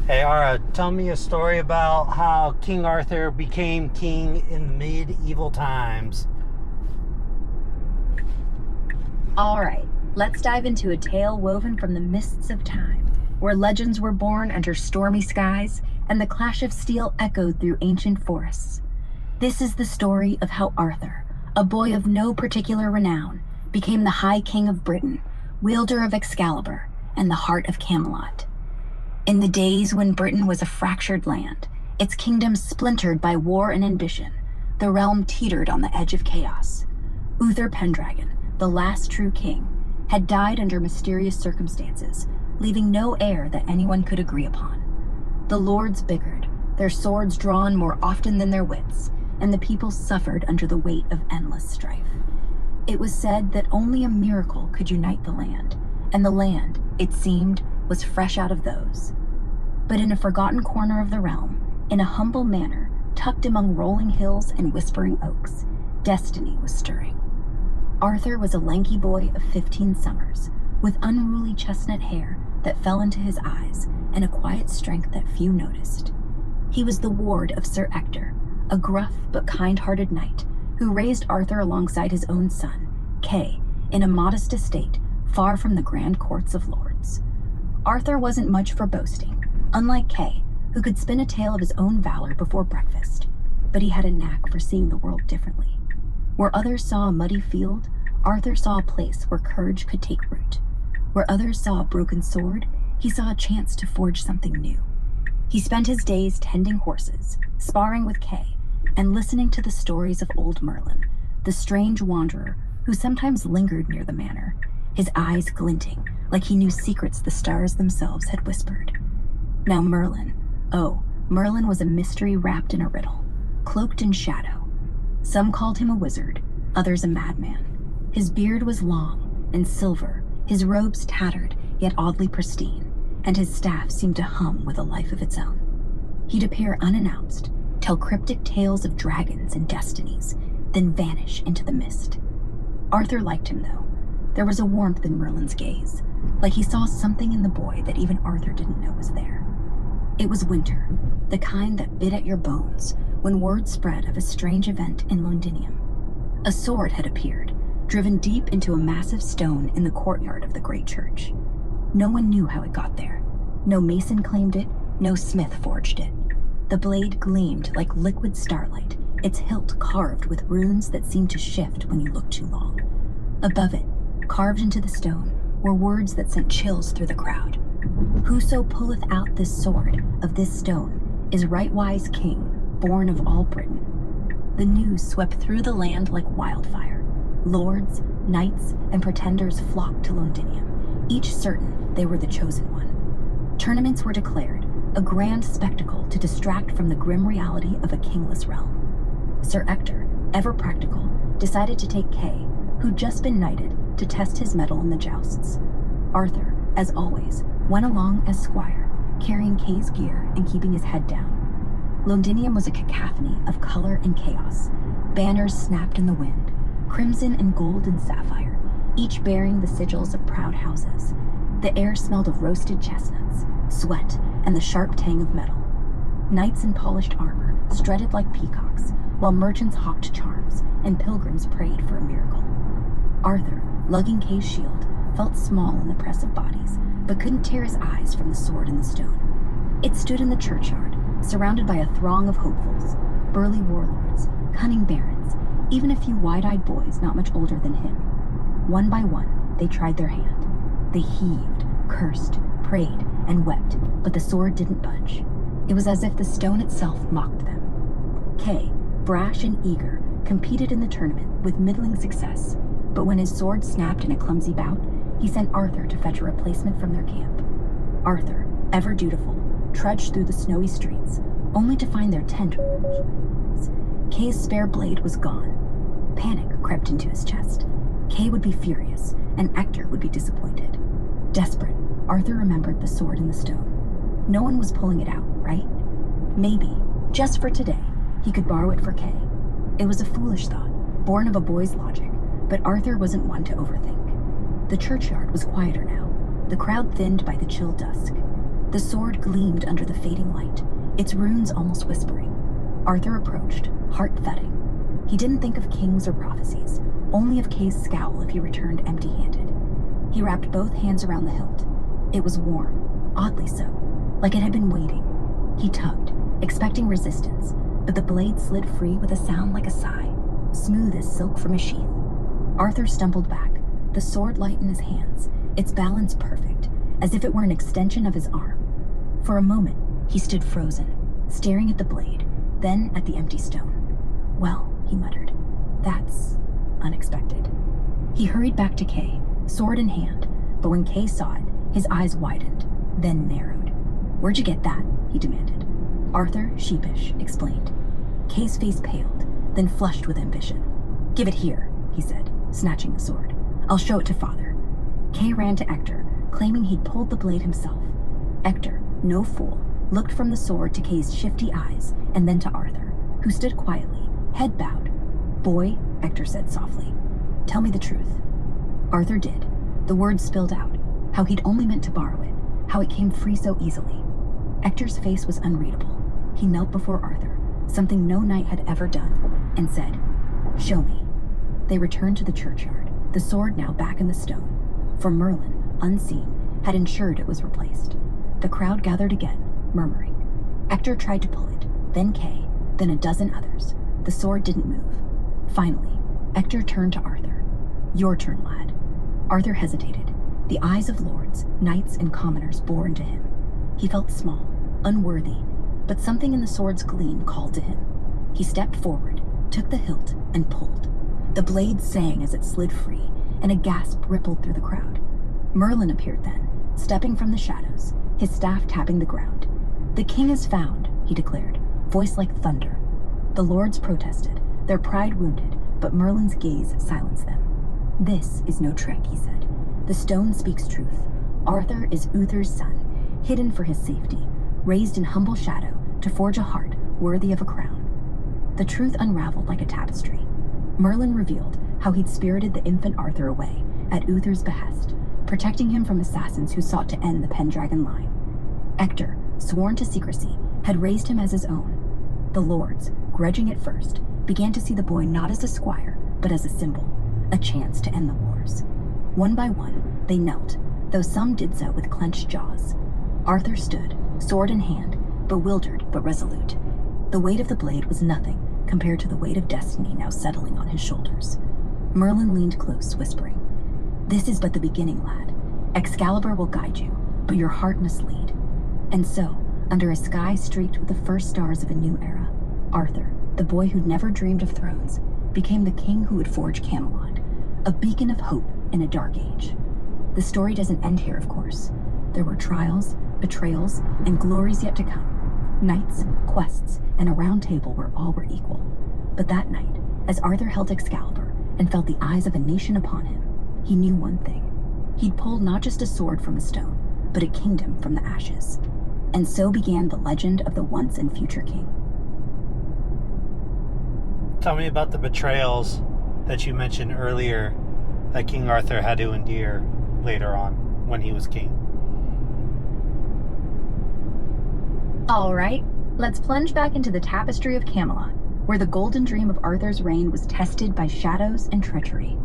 Hey, Ara, tell me a story about how King Arthur became king in medieval times. All right, let's dive into a tale woven from the mists of time, where legends were born under stormy skies and the clash of steel echoed through ancient forests. This is the story of how Arthur, a boy of no particular renown, became the High King of Britain, wielder of Excalibur, and the heart of Camelot. In the days when Britain was a fractured land, its kingdom splintered by war and ambition, the realm teetered on the edge of chaos. Uther Pendragon, the last true king, had died under mysterious circumstances, leaving no heir that anyone could agree upon. The lords bickered, their swords drawn more often than their wits, and the people suffered under the weight of endless strife. It was said that only a miracle could unite the land, and the land, it seemed, was fresh out of those. But in a forgotten corner of the realm, in a humble manor, tucked among rolling hills and whispering oaks, destiny was stirring. Arthur was a lanky boy of 15 summers, with unruly chestnut hair that fell into his eyes and a quiet strength that few noticed. He was the ward of Sir Ector, a gruff but kind-hearted knight who raised Arthur alongside his own son, Kay, in a modest estate far from the grand courts of lords. Arthur wasn't much for boasting, unlike Kay, who could spin a tale of his own valor before breakfast, but he had a knack for seeing the world differently. Where others saw a muddy field, Arthur saw a place where courage could take root. Where others saw a broken sword, he saw a chance to forge something new. He spent his days tending horses, sparring with Kay, and listening to the stories of old Merlin, the strange wanderer who sometimes lingered near the manor, his eyes glinting like he knew secrets the stars themselves had whispered. Now Merlin was a mystery wrapped in a riddle, cloaked in shadow. Some called him a wizard, others a madman. His beard was long and silver, his robes tattered yet oddly pristine, and his staff seemed to hum with a life of its own. He'd appear unannounced, tell cryptic tales of dragons and destinies, then vanish into the mist. Arthur liked him, though. There was a warmth in Merlin's gaze, like he saw something in the boy that even Arthur didn't know was there. It was winter, the kind that bit at your bones when word spread of a strange event in Londinium. A sword had appeared, driven deep into a massive stone in the courtyard of the great church. No one knew how it got there. No mason claimed it, no smith forged it. The blade gleamed like liquid starlight, its hilt carved with runes that seemed to shift when you looked too long. Above it, carved into the stone, were words that sent chills through the crowd. Whoso pulleth out this sword of this stone is rightwise king, born of all Britain. The news swept through the land like wildfire. Lords, knights, and pretenders flocked to Londinium, each certain they were the chosen one. Tournaments were declared, a grand spectacle to distract from the grim reality of a kingless realm. Sir Ector, ever practical, decided to take Kay, who'd just been knighted, to test his mettle in the jousts. Arthur, as always, went along as squire, carrying Kay's gear and keeping his head down. Londinium was a cacophony of color and chaos. Banners snapped in the wind, crimson and gold and sapphire, each bearing the sigils of proud houses. The air smelled of roasted chestnuts, sweat, and the sharp tang of metal. Knights in polished armor strutted like peacocks, while merchants hawked charms and pilgrims prayed for a miracle. Arthur, lugging Kay's shield, felt small in the press of bodies, but couldn't tear his eyes from the sword in the stone. It stood in the churchyard, surrounded by a throng of hopefuls, burly warlords, cunning barons, even a few wide-eyed boys not much older than him. One by one, they tried their hand. They heaved, cursed, prayed, and wept, but the sword didn't budge. It was as if the stone itself mocked them. Kay, brash and eager, competed in the tournament with middling success, but when his sword snapped in a clumsy bout, he sent Arthur to fetch a replacement from their camp. Arthur, ever dutiful, trudged through the snowy streets, only to find their tent ruined. Kay's spare blade was gone. Panic crept into his chest. Kay would be furious, and Ector would be disappointed. Desperate, Arthur remembered the sword in the stone. No one was pulling it out, right? Maybe, just for today, he could borrow it for Kay. It was a foolish thought, born of a boy's logic, but Arthur wasn't one to overthink. The churchyard was quieter now, the crowd thinned by the chill dusk. The sword gleamed under the fading light, its runes almost whispering. Arthur approached, heart thudding. He didn't think of kings or prophecies, only of Kay's scowl if he returned empty-handed. He wrapped both hands around the hilt. It was warm, oddly so, like it had been waiting. He tugged, expecting resistance, but the blade slid free with a sound like a sigh, smooth as silk from a sheath. Arthur stumbled back, the sword light in his hands, its balance perfect, as if it were an extension of his arm. For a moment, he stood frozen, staring at the blade, then at the empty stone. Well, he muttered, that's unexpected. He hurried back to Kay, sword in hand, but when Kay saw it, his eyes widened, then narrowed. Where'd you get that? He demanded. Arthur, sheepish, explained. Kay's face paled, then flushed with ambition. Give it here, he said, snatching the sword. I'll show it to Father. Kay ran to Ector, claiming he'd pulled the blade himself. Ector, no fool, looked from the sword to Kay's shifty eyes, and then to Arthur, who stood quietly, head bowed. Boy, Ector said softly, tell me the truth. Arthur did. The words spilled out, how he'd only meant to borrow it, how it came free so easily. Ector's face was unreadable. He knelt before Arthur, something no knight had ever done, and said, show me. They returned to the churchyard, the sword now back in the stone, for Merlin, unseen, had ensured it was replaced. The crowd gathered again, murmuring. Ector tried to pull it, then Kay, then a dozen others. The sword didn't move. Finally, Ector turned to Arthur. Your turn, lad. Arthur hesitated. The eyes of lords, knights, and commoners bore into him. He felt small, unworthy, but something in the sword's gleam called to him. He stepped forward, took the hilt, and pulled. The blade sang as it slid free, and a gasp rippled through the crowd. Merlin appeared then, stepping from the shadows, his staff tapping the ground. The king is found, he declared, voice like thunder. The lords protested, their pride wounded, but Merlin's gaze silenced them. This is no trick, he said. The stone speaks truth. Arthur is Uther's son, hidden for his safety, raised in humble shadow to forge a heart worthy of a crown. The truth unraveled like a tapestry. Merlin revealed how he'd spirited the infant Arthur away at Uther's behest, protecting him from assassins who sought to end the Pendragon line. Ector, sworn to secrecy, had raised him as his own. The lords, grudging at first, began to see the boy not as a squire, but as a symbol, a chance to end the wars. One by one, they knelt, though some did so with clenched jaws. Arthur stood, sword in hand, bewildered but resolute. The weight of the blade was nothing compared to the weight of destiny now settling on his shoulders. Merlin leaned close, whispering, this is but the beginning, lad. Excalibur will guide you, but your heart must lead. And so, under a sky streaked with the first stars of a new era, Arthur, the boy who'd never dreamed of thrones, became the king who would forge Camelot, a beacon of hope in a dark age. The story doesn't end here, of course. There were trials, betrayals, and glories yet to come. Knights, quests, and a round table where all were equal. But that night, as Arthur held Excalibur and felt the eyes of a nation upon him, he knew one thing. He'd pulled not just a sword from a stone, but a kingdom from the ashes. And so began the legend of the once and future king. Tell me about the betrayals that you mentioned earlier that King Arthur had to endure later on when he was king. All right, let's plunge back into the tapestry of Camelot, where the golden dream of Arthur's reign was tested by shadows and treachery.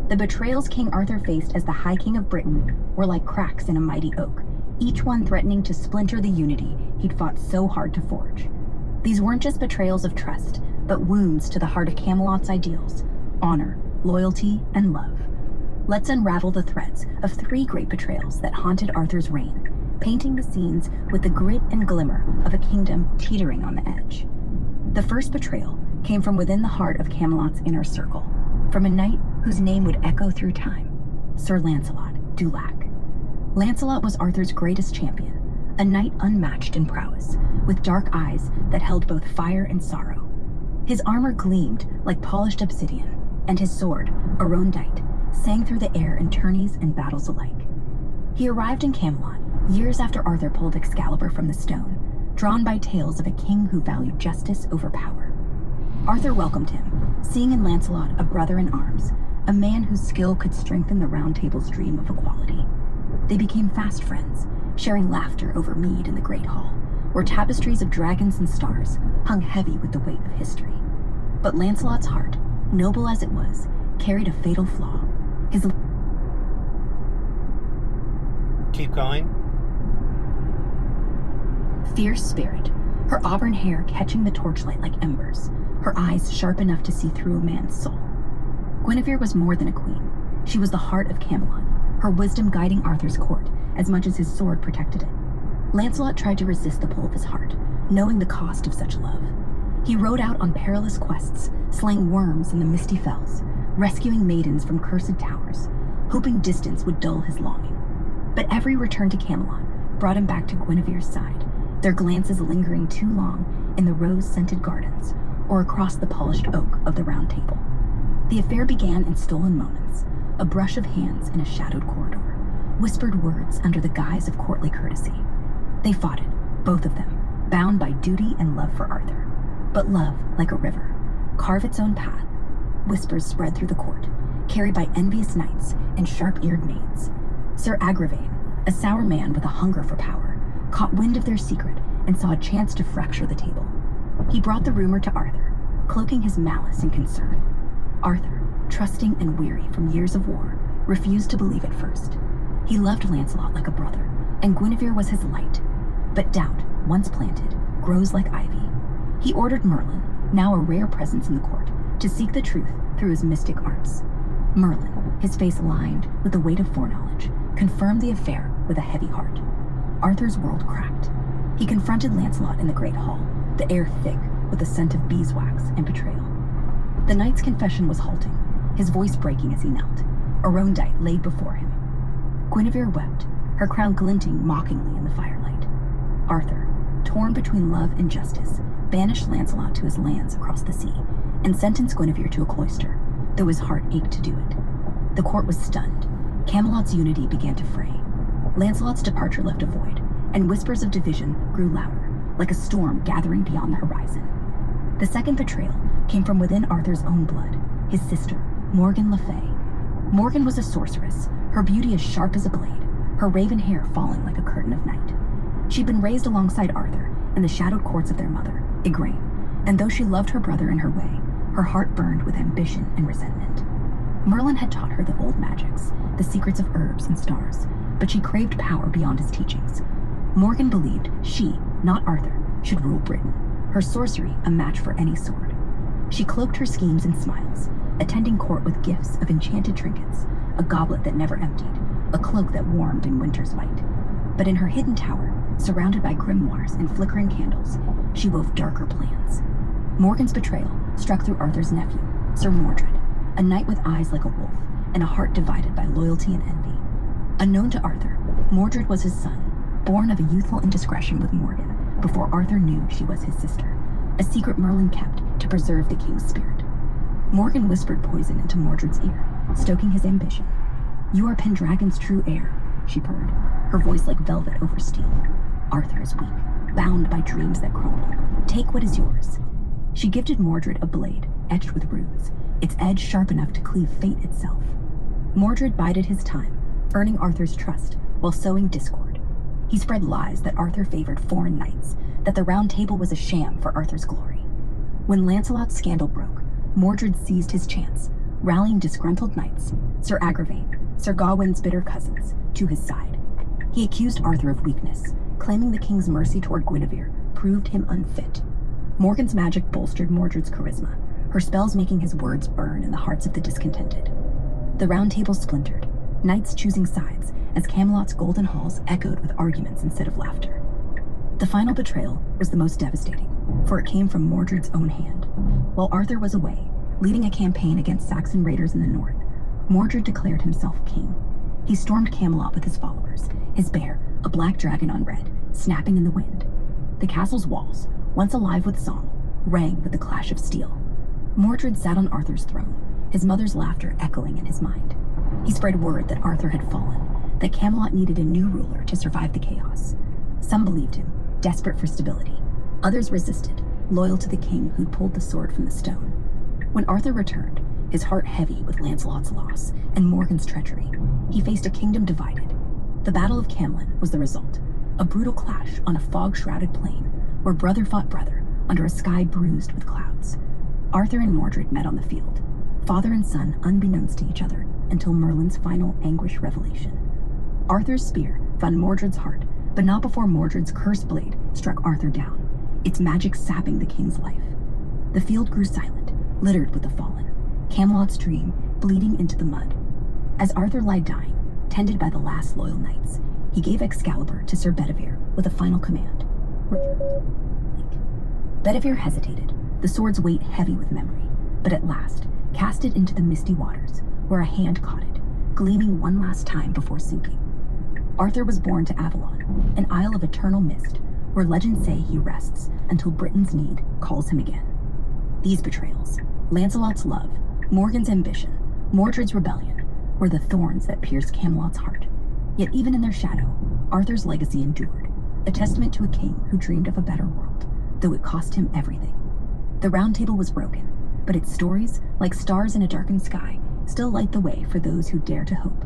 The betrayals King Arthur faced as the High King of Britain were like cracks in a mighty oak, each one threatening to splinter the unity he'd fought so hard to forge. These weren't just betrayals of trust, but wounds to the heart of Camelot's ideals: honor, loyalty, and love. Let's unravel the threads of 3 great betrayals that haunted Arthur's reign, painting the scenes with the grit and glimmer of a kingdom teetering on the edge. The first betrayal came from within the heart of Camelot's inner circle, from a knight whose name would echo through time, Sir Lancelot du Lac. Lancelot was Arthur's greatest champion, a knight unmatched in prowess, with dark eyes that held both fire and sorrow. His armor gleamed like polished obsidian, and his sword, Arondite, sang through the air in tourneys and battles alike. He arrived in Camelot years after Arthur pulled Excalibur from the stone, drawn by tales of a king who valued justice over power. Arthur welcomed him, seeing in Lancelot a brother in arms, a man whose skill could strengthen the Round Table's dream of equality. They became fast friends, sharing laughter over mead in the great hall, where tapestries of dragons and stars hung heavy with the weight of history. But Lancelot's heart, noble as it was, carried a fatal flaw. His Keep going. fierce spirit, her auburn hair catching the torchlight like embers, her eyes sharp enough to see through a man's soul. Guinevere was more than a queen. She was the heart of Camelot, her wisdom guiding Arthur's court as much as his sword protected it. Lancelot tried to resist the pull of his heart, knowing the cost of such love. He rode out on perilous quests, slaying worms in the misty fells, rescuing maidens from cursed towers, hoping distance would dull his longing. But every return to Camelot brought him back to Guinevere's side, their glances lingering too long in the rose-scented gardens or across the polished oak of the Round Table. The affair began in stolen moments, a brush of hands in a shadowed corridor, whispered words under the guise of courtly courtesy. They fought it, both of them, bound by duty and love for Arthur. But love, like a river, carve its own path. Whispers spread through the court, carried by envious knights and sharp-eared maids. Sir Agravain, a sour man with a hunger for power, caught wind of their secret and saw a chance to fracture the table. He brought the rumor to Arthur, cloaking his malice and concern. Arthur, trusting and weary from years of war, refused to believe at first. He loved Lancelot like a brother, and Guinevere was his light. But doubt, once planted, grows like ivy. He ordered Merlin, now a rare presence in the court, to seek the truth through his mystic arts. Merlin, his face lined with the weight of foreknowledge, confirmed the affair with a heavy heart. Arthur's world cracked. He confronted Lancelot in the great hall, the air thick with the scent of beeswax and betrayal. The knight's confession was halting, his voice breaking as he knelt, a rondite laid before him. Guinevere wept, her crown glinting mockingly in the firelight. Arthur, torn between love and justice, banished Lancelot to his lands across the sea, and sentenced Guinevere to a cloister, though his heart ached to do it. The court was stunned. Camelot's unity began to fray. Lancelot's departure left a void, and whispers of division grew louder, like a storm gathering beyond the horizon. The second betrayal came from within Arthur's own blood, his sister, Morgan Le Fay. Morgan was a sorceress, her beauty as sharp as a blade, her raven hair falling like a curtain of night. She'd been raised alongside Arthur in the shadowed courts of their mother, Igraine, and though she loved her brother in her way, her heart burned with ambition and resentment. Merlin had taught her the old magics, the secrets of herbs and stars, but she craved power beyond his teachings. Morgan believed she, not Arthur, should rule Britain, her sorcery a match for any sword. She cloaked her schemes in smiles, attending court with gifts of enchanted trinkets, a goblet that never emptied, a cloak that warmed in winter's light. But in her hidden tower, surrounded by grimoires and flickering candles, she wove darker plans. Morgan's betrayal struck through Arthur's nephew, Sir Mordred, a knight with eyes like a wolf and a heart divided by loyalty and envy. Unknown to Arthur, Mordred was his son, born of a youthful indiscretion with Morgan before Arthur knew she was his sister, a secret Merlin kept to preserve the king's spirit. Morgan whispered poison into Mordred's ear, stoking his ambition. "You are Pendragon's true heir," she purred, her voice like velvet over steel. "Arthur is weak, bound by dreams that crumble. Take what is yours." She gifted Mordred a blade etched with runes, its edge sharp enough to cleave fate itself. Mordred bided his time, earning Arthur's trust while sowing discord. He spread lies that Arthur favored foreign knights, that the Round Table was a sham for Arthur's glory. When Lancelot's scandal broke, Mordred seized his chance, rallying disgruntled knights, Sir Agravain, Sir Gawain's bitter cousins, to his side. He accused Arthur of weakness, claiming the king's mercy toward Guinevere proved him unfit. Morgan's magic bolstered Mordred's charisma, her spells making his words burn in the hearts of the discontented. The Round Table splintered, knights choosing sides as Camelot's golden halls echoed with arguments instead of laughter. The final betrayal was the most devastating, for it came from Mordred's own hand. While Arthur was away, leading a campaign against Saxon raiders in the north, Mordred declared himself king. He stormed Camelot with his followers, his bear, a black dragon on red, snapping in the wind. The castle's walls, once alive with song, rang with the clash of steel. Mordred sat on Arthur's throne, his mother's laughter echoing in his mind. He spread word that Arthur had fallen, that Camelot needed a new ruler to survive the chaos. Some believed him, desperate for stability. Others resisted, loyal to the king who'd pulled the sword from the stone. When Arthur returned, his heart heavy with Lancelot's loss and Morgan's treachery, he faced a kingdom divided. The Battle of Camlan was the result, A brutal clash on a fog-shrouded plain where brother fought brother under a sky bruised with clouds. Arthur and Mordred met on the field, father and son unbeknownst to each other until Merlin's final anguish revelation. Arthur's spear found Mordred's heart, but not before Mordred's cursed blade struck Arthur down, its magic sapping the king's life. The field grew silent, littered with the fallen, Camelot's dream bleeding into the mud. As Arthur lay dying, tended by the last loyal knights, he gave Excalibur to Sir Bedivere with a final command. Bedivere hesitated, the sword's weight heavy with memory, but at last cast it into the misty waters, where a hand caught it, gleaming one last time before sinking. Arthur was borne to Avalon, an isle of eternal mist, where legends say he rests until Britain's need calls him again. These betrayals, Lancelot's love, Morgan's ambition, Mordred's rebellion, were the thorns that pierced Camelot's heart. Yet even in their shadow, Arthur's legacy endured, a testament to a king who dreamed of a better world, though it cost him everything. The Round Table was broken, but its stories, like stars in a darkened sky, still light the way for those who dare to hope.